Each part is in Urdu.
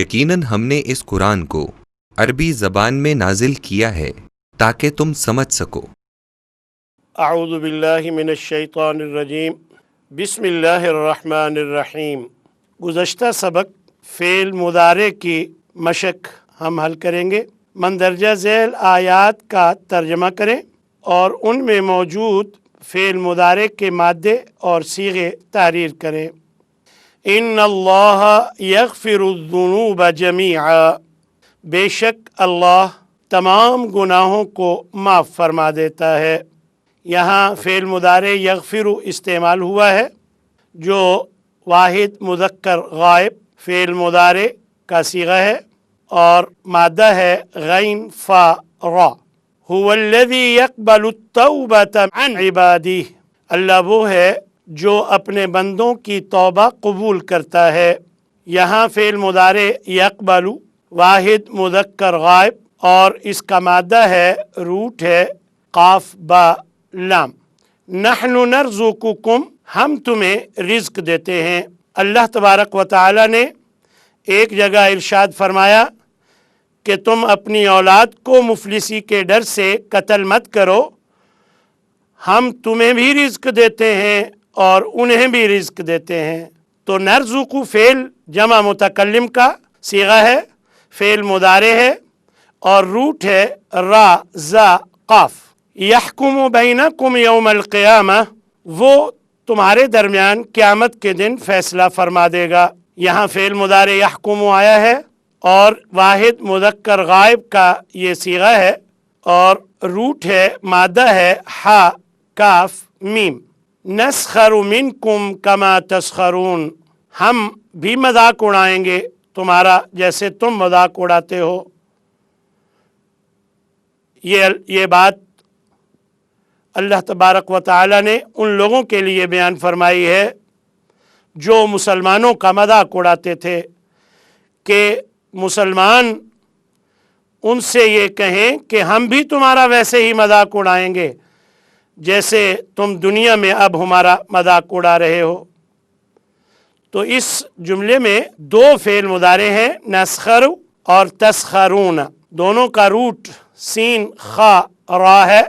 یقیناً ہم نے اس قرآن کو عربی زبان میں نازل کیا ہے تاکہ تم سمجھ سکو۔ اعوذ باللہ من الشیطان الرجیم، بسم اللہ الرحمن الرحیم۔ گزشتہ سبق فعل مضارع کی مشق ہم حل کریں گے۔ مندرجہ ذیل آیات کا ترجمہ کریں اور ان میں موجود فعل مضارع کے مادے اور صیغے تحریر کریں۔ ان اللہ یغفر الذنوب جمیعا، بے شک اللہ تمام گناہوں کو معاف فرما دیتا ہے۔ یہاں فعل مضارع یغفر استعمال ہوا ہے جو واحد مذکر غائب فعل مضارع کا صیغہ ہے اور مادہ ہے غین فا را۔ هو الذی یقبل التوبۃ عن عبادہ، اللہ وہ ہے جو اپنے بندوں کی توبہ قبول کرتا ہے۔ یہاں فعل مضارع یقبل واحد مذکر غائب اور اس کا مادہ ہے روٹ ہے قاف با لام۔ نحن نرزقکم، ہم تمہیں رزق دیتے ہیں۔ اللہ تبارک و تعالی نے ایک جگہ ارشاد فرمایا کہ تم اپنی اولاد کو مفلسی کے ڈر سے قتل مت کرو، ہم تمہیں بھی رزق دیتے ہیں اور انہیں بھی رزق دیتے ہیں۔ تو نرزق فعل جمع متکلم کا صیغہ ہے، فعل مضارع ہے اور روٹ ہے را زا قاف۔ یحکم بینکم یوم القیامہ، وہ تمہارے درمیان قیامت کے دن فیصلہ فرما دے گا۔ یہاں فعل مضارع یحکم آیا ہے اور واحد مذکر غائب کا یہ صیغہ ہے اور روٹ ہے مادہ ہے ہا کاف میم۔ نسخر منکم کما تسخرون، ہم بھی مذاق اڑائیں گے تمہارا جیسے تم مذاق اڑاتے ہو۔ یہ بات اللہ تبارک و تعالی نے ان لوگوں کے لیے بیان فرمائی ہے جو مسلمانوں کا مذاق اڑاتے تھے کہ مسلمان ان سے یہ کہیں کہ ہم بھی تمہارا ویسے ہی مذاق اڑائیں گے جیسے تم دنیا میں اب ہمارا مذاق اڑا رہے ہو۔ تو اس جملے میں دو فعل مضارع ہیں، نسخر اور تسخرون، دونوں کا روٹ سین خا را ہے۔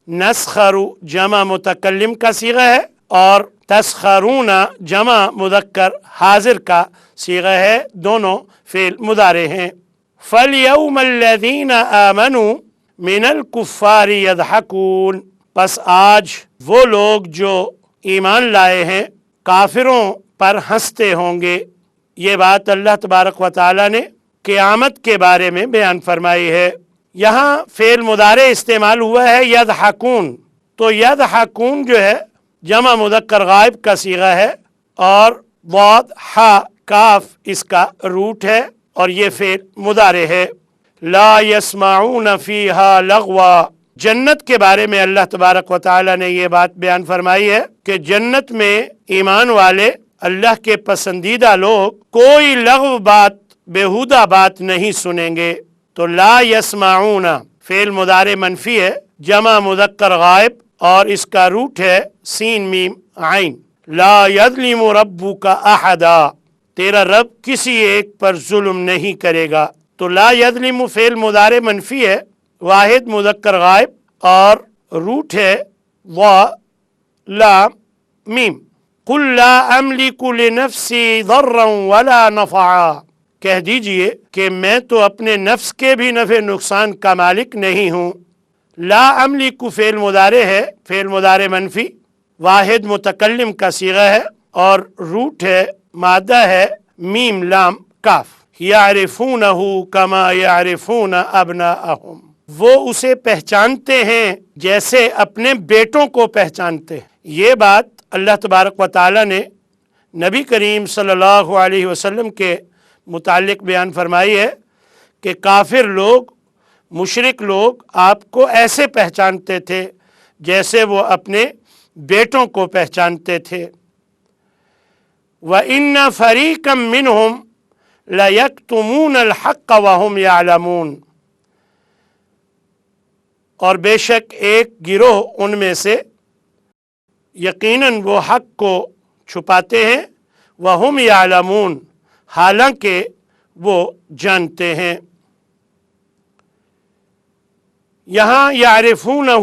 نسخر جمع متکلم کا صیغہ ہے اور تسخرون جمع مذکر حاضر کا صیغہ ہے، دونوں فعل مضارع ہیں۔ فَالْيَوْمَ الَّذِينَ آمَنُوا مِنَ الْكُفَّارِ يَضْحَكُونَ، پس آج وہ لوگ جو ایمان لائے ہیں کافروں پر ہنستے ہوں گے۔ یہ بات اللہ تبارک و تعالی نے قیامت کے بارے میں بیان فرمائی ہے۔ یہاں فعل مضارع استعمال ہوا ہے یضحکون، تو یضحکون جو ہے جمع مذکر غائب کا صیغہ ہے اور ضاد ہا کاف اس کا روٹ ہے اور یہ فعل مضارع ہے۔ لا یسمعون فیہا لغوا، جنت کے بارے میں اللہ تبارک و تعالی نے یہ بات بیان فرمائی ہے کہ جنت میں ایمان والے اللہ کے پسندیدہ لوگ کوئی لغو بات، بیہودہ بات نہیں سنیں گے۔ تو لا یسمعون فعل مضارع منفی ہے، جمع مذکر غائب اور اس کا روٹ ہے سین میم عین۔ لا یظلم ربک احدا، تیرا رب کسی ایک پر ظلم نہیں کرے گا۔ تو لا یظلم فعل مضارع منفی ہے، واحد مذکر غائب اور روٹ ہے وا لام میم۔ قل لا املک لنفسی ضرا ولا نفعا، کہہ دیجئے کہ میں تو اپنے نفس کے بھی نفع نقصان کا مالک نہیں ہوں۔ لا املک فعل مضارع ہے، فعل مضارع منفی، واحد متکلم کا صیغہ ہے اور روٹ ہے مادہ ہے میم لام کاف۔ یعرفونہ کما یعرفون ابناءہم، وہ اسے پہچانتے ہیں جیسے اپنے بیٹوں کو پہچانتے ہیں۔ یہ بات اللہ تبارک و تعالی نے نبی کریم صلی اللہ علیہ وسلم کے متعلق بیان فرمائی ہے کہ کافر لوگ، مشرک لوگ آپ کو ایسے پہچانتے تھے جیسے وہ اپنے بیٹوں کو پہچانتے تھے۔ وَإِنَّ فَرِيقًا مِّنْهُمْ لَيَكْتُمُونَ الْحَقَّ وَهُمْ يَعْلَمُونَ، اور بے شک ایک گروہ ان میں سے یقیناً وہ حق کو چھپاتے ہیں، وَهُمْ يَعْلَمُونَ، حالانکہ وہ جانتے ہیں۔ یہاں یعرفونہ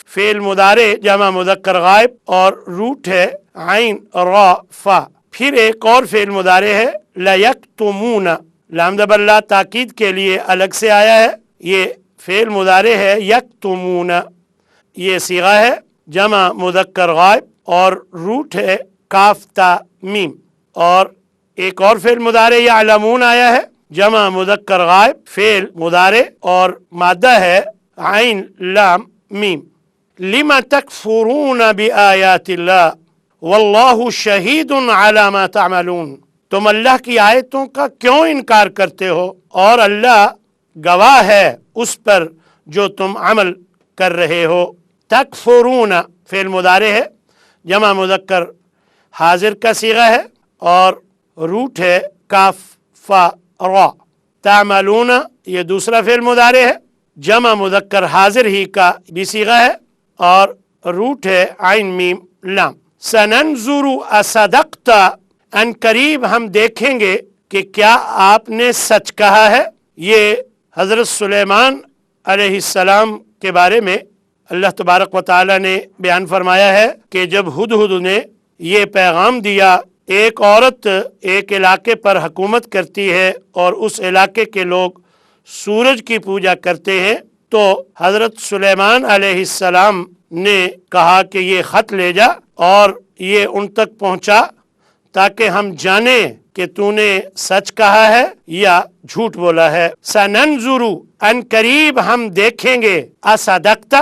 فعل مضارع جمع مذکر غائب اور روٹ ہے عین را فا۔ پھر ایک اور فعل مضارع ہے لیکتمون، لام زبر لا تاکید کے لیے الگ سے آیا ہے۔ یہ فعل مضارع ہے یکتمون، یہ صیغہ ہے جمع مذکر غائب اور روٹ ہے کاف تا میم۔ اور ایک اور فعل مضارع یعلمون آیا ہے جمع مذکر غائب، فعل مضارع اور مادہ ہے عین لام میم۔ لم تکفرون بآیات اللہ واللہ شہید علی ما تعملون، تم اللہ کی آیتوں کا کیوں انکار کرتے ہو اور اللہ گواہ ہے اس پر جو تم عمل کر رہے ہو۔ تکفرون فعل مضارع ہے جمع مذکر حاضر کا صیغہ ہے اور روٹ ہے کاف فا را۔ تعملون یہ دوسرا فعل مضارع ہے جمع مذکر حاضر ہی کا بھی صیغہ ہے اور روٹ ہے عین میم لام۔ سننظر اصدقت، ان قریب ہم دیکھیں گے کہ کیا آپ نے سچ کہا ہے۔ یہ حضرت سلیمان علیہ السلام کے بارے میں اللہ تبارک و تعالی نے بیان فرمایا ہے کہ جب ہدہد نے یہ پیغام دیا، ایک عورت ایک علاقے پر حکومت کرتی ہے اور اس علاقے کے لوگ سورج کی پوجا کرتے ہیں، تو حضرت سلیمان علیہ السلام نے کہا کہ یہ خط لے جا اور یہ ان تک پہنچا تاکہ ہم جانیں کہ تو نے سچ کہا ہے یا جھوٹ بولا ہے۔ سننظر ان قریب ہم دیکھیں گے، اصدقت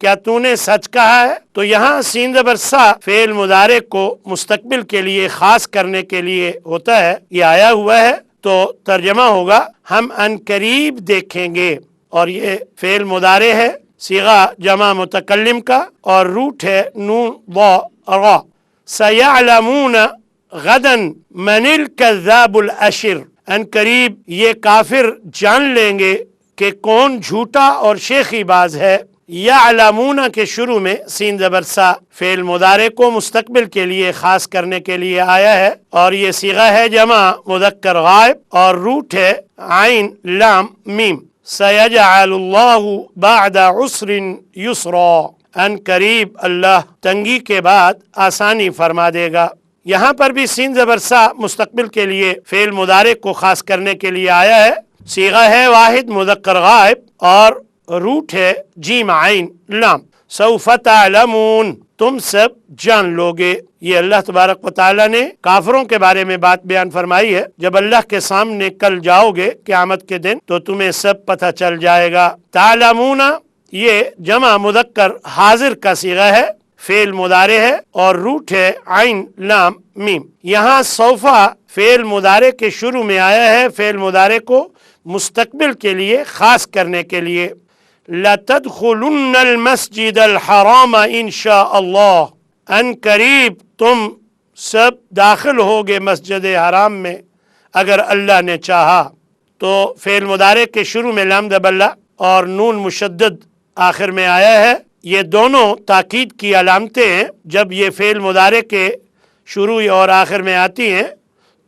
کیا تو نے سچ کہا ہے۔ تو یہاں سین زبر سا فعل مضارع کو مستقبل کے لیے خاص کرنے کے لیے ہوتا ہے، یہ آیا ہوا ہے تو ترجمہ ہوگا ہم ان قریب دیکھیں گے، اور یہ فعل مضارع ہے صیغہ جمع متکلم کا اور روٹ ہے نون ضا را۔ سیعلمون غدا من الکذاب الاشر، ان قریب یہ کافر جان لیں گے کہ کون جھوٹا اور شیخی باز ہے۔ یعلمون کے شروع میں سین زبر سا فعل مضارع کو مستقبل کے لیے خاص کرنے کے لیے آیا ہے اور یہ صیغہ ہے جمع مذکر غائب اور روٹ ہے عین لام میم۔ سیجعل اللہ بعد عسر یسرا، ان قریب اللہ تنگی کے بعد آسانی فرما دے گا۔ یہاں پر بھی سین زبر سا مستقبل کے لیے فعل مضارع کو خاص کرنے کے لیے آیا ہے، صیغہ ہے واحد مذکر غائب اور روٹ ہے جیم عین لام۔ سوف تعلمون، تم سب جان لوگے۔ یہ اللہ تبارک و تعالی نے کافروں کے بارے میں بات بیان فرمائی ہے، جب اللہ کے سامنے کل جاؤ گے قیامت کے دن تو تمہیں سب پتہ چل جائے گا۔ تعلمون یہ جمع مذکر حاضر کا صیغہ ہے، فعل مضارع ہے اور روٹ ہے عین لام میم۔ یہاں سوفا فعل مضارع کے شروع میں آیا ہے، فعل مضارع کو مستقبل کے لیے خاص کرنے کے لیے۔ لَتَدْخُلُنَّ الْمَسْجِدَ الْحَرَامَ إِنْ شَاءَ اللَّهُ، ان قریب تم سب داخل ہوگے مسجد حرام میں اگر اللہ نے چاہا۔ تو فعل مضارع کے شروع میں لام زبر لا اور نون مشدد آخر میں آیا ہے، یہ دونوں تاکید کی علامتیں ہیں۔ جب یہ فعل مضارع کے شروع اور آخر میں آتی ہیں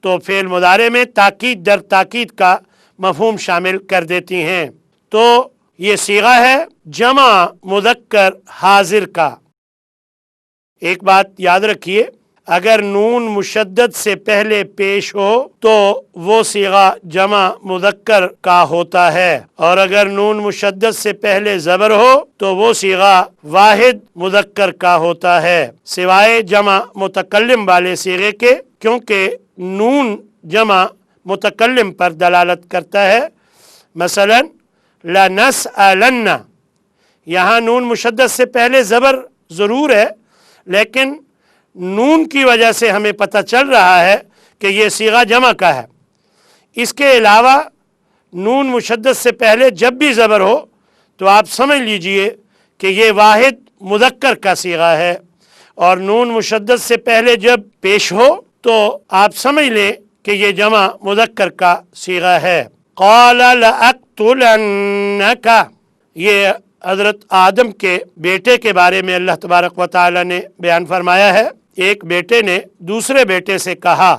تو فعل مضارع میں تاکید در تاکید کا مفہوم شامل کر دیتی ہیں۔ تو یہ صیغہ ہے جمع مذکر حاضر کا۔ ایک بات یاد رکھیے، اگر نون مشدد سے پہلے پیش ہو تو وہ صیغہ جمع مذکر کا ہوتا ہے، اور اگر نون مشدد سے پہلے زبر ہو تو وہ صیغہ واحد مذکر کا ہوتا ہے، سوائے جمع متکلم والے صیغے کے، کیونکہ نون جمع متکلم پر دلالت کرتا ہے۔ مثلا لَنَسْأَلَنَّ، یہاں نون مشدد سے پہلے زبر ضرور ہے، لیکن نون کی وجہ سے ہمیں پتہ چل رہا ہے کہ یہ صیغہ جمع کا ہے۔ اس کے علاوہ نون مشدد سے پہلے جب بھی زبر ہو تو آپ سمجھ لیجئے کہ یہ واحد مذکر کا صیغہ ہے، اور نون مشدد سے پہلے جب پیش ہو تو آپ سمجھ لیں کہ یہ جمع مذکر کا صیغہ ہے۔ قال لأقتلنک، یہ حضرت آدم کے بیٹے کے بارے میں اللہ تبارک و تعالی نے بیان فرمایا ہے۔ ایک بیٹے نے دوسرے بیٹے سے کہا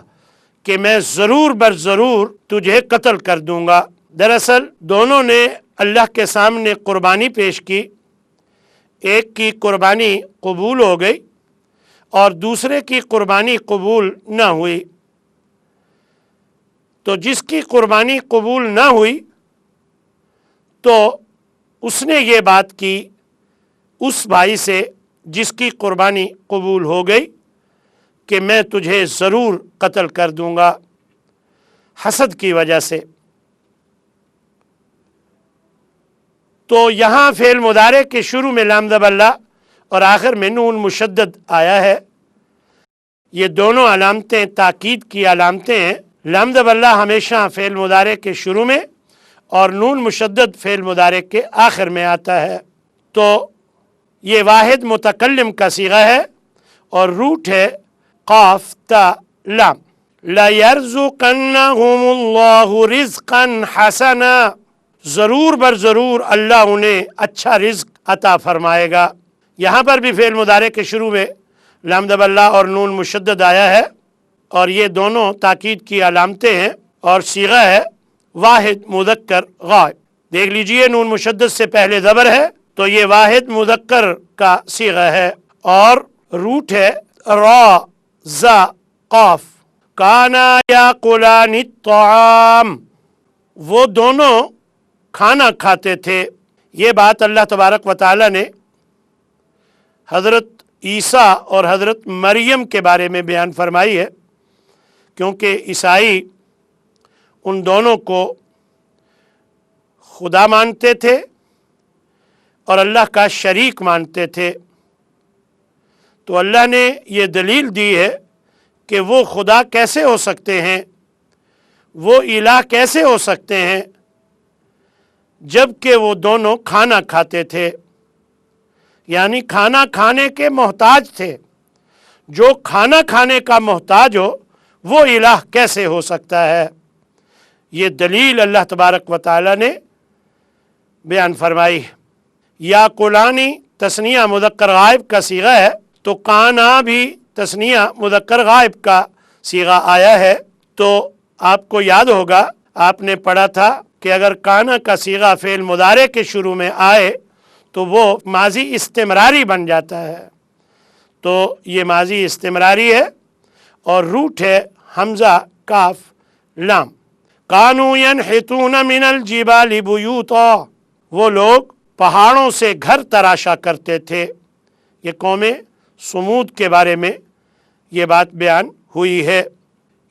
کہ میں ضرور بر ضرور تجھے قتل کر دوں گا۔ دراصل دونوں نے اللہ کے سامنے قربانی پیش کی، ایک کی قربانی قبول ہو گئی اور دوسرے کی قربانی قبول نہ ہوئی۔ تو جس کی قربانی قبول نہ ہوئی تو اس نے یہ بات کی اس بھائی سے جس کی قربانی قبول ہو گئی کہ میں تجھے ضرور قتل کر دوں گا، حسد کی وجہ سے۔ تو یہاں فعل مضارع کے شروع میں لام زبر لا اور آخر میں نون مشدد آیا ہے۔ یہ دونوں علامتیں تاکید کی علامتیں ہیں۔ لام زبر لا ہمیشہ فعل مضارع کے شروع میں اور نون مشدد فعل مضارع کے آخر میں آتا ہے۔ تو یہ واحد متکلم کا صیغہ ہے اور روٹ ہے قاف تا لام۔ لَيَرْزُقَنَّهُمُ اللَّهُ رِزْقًا حَسَنًا، ضرور بر ضرور اللہ انہیں اچھا رزق عطا فرمائے گا۔ یہاں پر بھی فعل مضارع کے شروع میں لام زبر لا اور نون مشدد آیا ہے اور یہ دونوں تاکید کی علامتیں ہیں اور صیغہ ہے واحد مذکر غائب۔ دیکھ لیجئے نون مشدد سے پہلے زبر ہے تو یہ واحد مذکر کا صیغہ ہے اور روٹ ہے را زا قاف۔ کانا یاکلان الطعام، وہ دونوں کھانا کھاتے تھے۔ یہ بات اللہ تبارک و تعالی نے حضرت عیسیٰ اور حضرت مریم کے بارے میں بیان فرمائی ہے، کیونکہ عیسائی ان دونوں کو خدا مانتے تھے اور اللہ کا شریک مانتے تھے۔ تو اللہ نے یہ دلیل دی ہے کہ وہ خدا کیسے ہو سکتے ہیں، وہ الہ کیسے ہو سکتے ہیں، جب کہ وہ دونوں کھانا کھاتے تھے، یعنی کھانا کھانے کے محتاج تھے۔ جو کھانا کھانے کا محتاج ہو وہ الہ کیسے ہو سکتا ہے؟ یہ دلیل اللہ تبارک و تعالی نے بیان فرمائی۔ یا کلانی تثنیہ مذکر غائب کا صیغہ ہے تو کانا بھی تثنیہ مذکر غائب کا صیغہ آیا ہے۔ تو آپ کو یاد ہوگا آپ نے پڑھا تھا کہ اگر کانا کا صیغہ فعل مضارع کے شروع میں آئے تو وہ ماضی استمراری بن جاتا ہے۔ تو یہ ماضی استمراری ہے اور روٹ ہے حمزہ کاف لام۔ کانوا ینحتون من الجبال بیوتا، وہ لوگ پہاڑوں سے گھر تراشا کرتے تھے۔ یہ قوم سمود کے بارے میں یہ بات بیان ہوئی ہے۔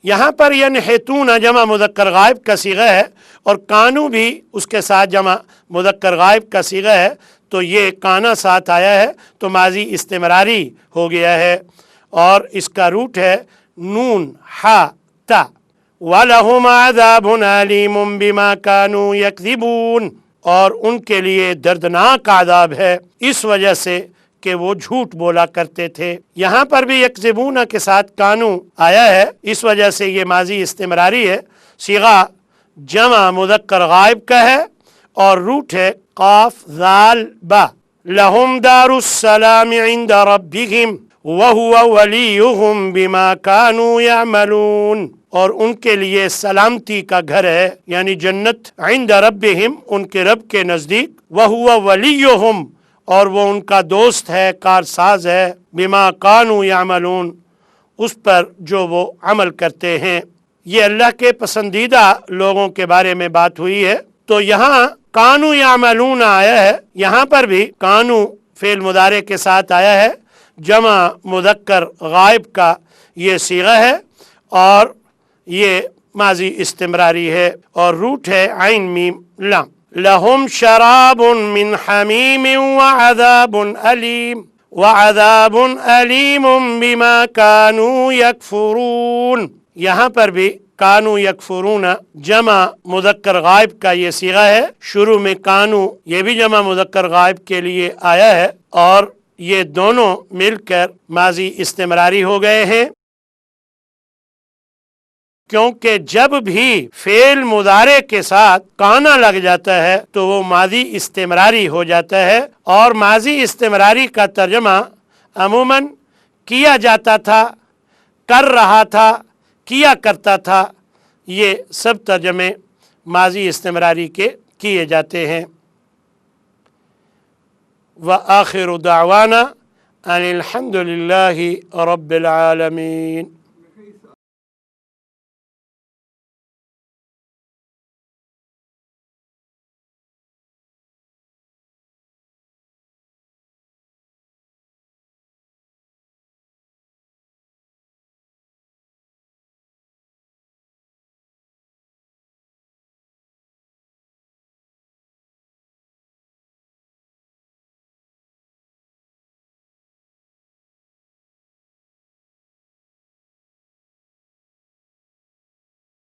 یہاں پر ینحتون جمع مذکر غائب کا صیغہ ہے اور کانو بھی اس کے ساتھ جمع مذکر غائب کا صیغہ ہے، تو یہ کانا ساتھ آیا ہے تو ماضی استمراری ہو گیا ہے اور اس کا روٹ ہے نون ہا تا۔ وَلَهُمْ عَذَابٌ أَلِيمٌ بِمَا كَانُوا يَكْذِبُونَ، اور ان کے لیے دردناک عذاب ہے اس وجہ سے کہ وہ جھوٹ بولا کرتے تھے۔ یہاں پر بھی یکذبون کے ساتھ کانو آیا ہے، اس وجہ سے یہ ماضی استمراری ہے۔ صیغہ جمع مذکر غائب کا ہے اور روٹ ہے قاف ذال با۔ لہم دار السلام عند ربهم وهو وليهم بما كانوا يعملون، اور ان کے لیے سلامتی کا گھر ہے یعنی جنت، عند ربهم ان کے رب کے نزدیک، وهو وليهم اور وہ ان کا دوست ہے، کارساز ہے، بما كانوا يعملون اس پر جو وہ عمل کرتے ہیں۔ یہ اللہ کے پسندیدہ لوگوں کے بارے میں بات ہوئی ہے۔ تو یہاں کانو یعملون آیا ہے، یہاں پر بھی کانو فعل مضارع کے ساتھ آیا ہے، جمع مذکر غائب کا یہ صیغہ ہے اور یہ ماضی استمراری ہے اور روٹ ہے عین میم لام۔ لہم شراب من حمیم وعذاب علیم بما كانوا یکفرون، یہاں پر بھی کانو یکفرون جمع مذکر غائب کا یہ صیغہ ہے، شروع میں کانو یہ بھی جمع مذکر غائب کے لیے آیا ہے اور یہ دونوں مل کر ماضی استمراری ہو گئے ہیں، کیونکہ جب بھی فعل مضارع کے ساتھ کانا لگ جاتا ہے تو وہ ماضی استمراری ہو جاتا ہے، اور ماضی استمراری کا ترجمہ عموماً کیا جاتا تھا، کر رہا تھا، کیا کرتا تھا، یہ سب ترجمے ماضی استمراری کے کیے جاتے ہیں۔ وآخر دعوانا ان الحمد للہ رب العالمین۔